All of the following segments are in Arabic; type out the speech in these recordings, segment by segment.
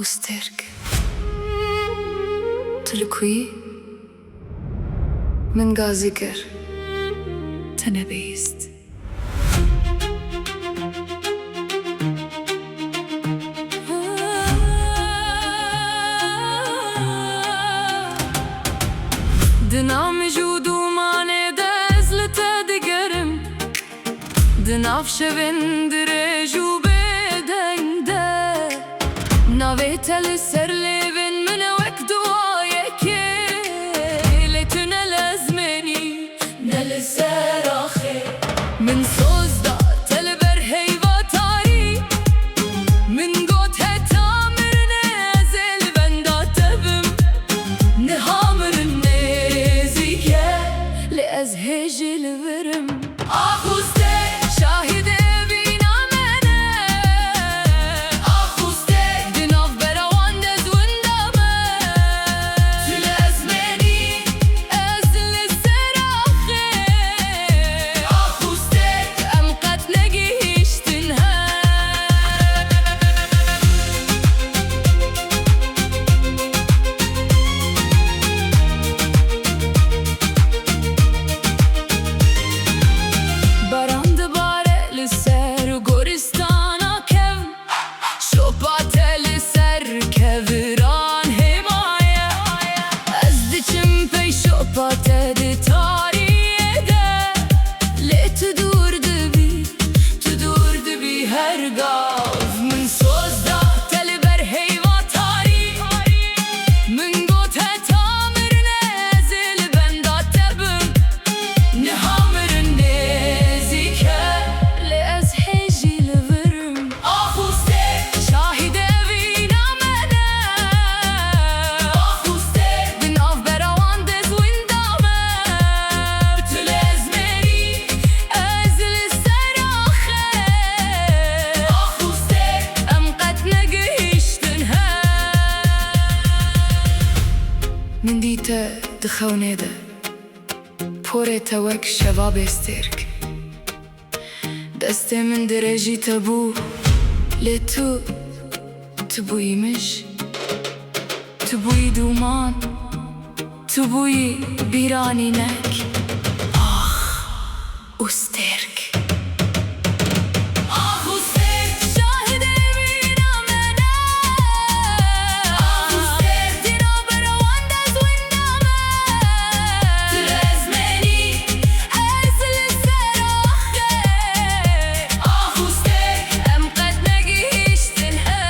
وسترك تركوي من غازيكر تنبيست دنام جودو مانه دزلته دگرم دناف شوندره جو بدنده ناوی تل سر لیون من وک دعای که لیتونه لازمنی نل سر آخه من سوزدا تل بر هیوا تاری من گوت هتامر نزل بندا تبم نهامر نزیکه لی از هجل ورم آخوسته شاهد بینا منه آخوسته دناف براوان دزوندامه تل ازمنی ازل سراخه آخوسته ام قد نگیشتنها برام دباره لسر و گورستانا کم شوپات لسر کوران همایه از دچم پی شوپات ده تاریه ده لی تو دور دبی هرگاف من سوزدا تل بر هیوا تاری من گوت هتامر نزل بندا تبم نهامر نزیکه لی از هجی لورم آخوسته شاهد وینا منه آخوسته بناف براوان دزوندامه تل ازمنی ازل سراخه آخوسته ام قد نگیشتنها من دیتا دخونه ده پوره توک شباب استرک دست من درجی تبو لی تو تبویمش تبوی دومان تبوی بیرانی نک آخ استرک آخوسته شاهد بینا منه آخوسته دینا براوان دزوندامه تل ازمنی ازل سراخه آخوسته ام قد نگیشتنها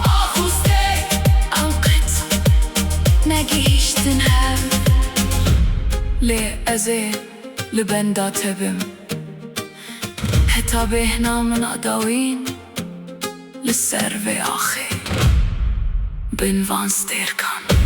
آخوسته ام قد نگیشتنها لی ازه لبندا تبم حتی بهنا من اداوین لسر و آخه بنوان سترکان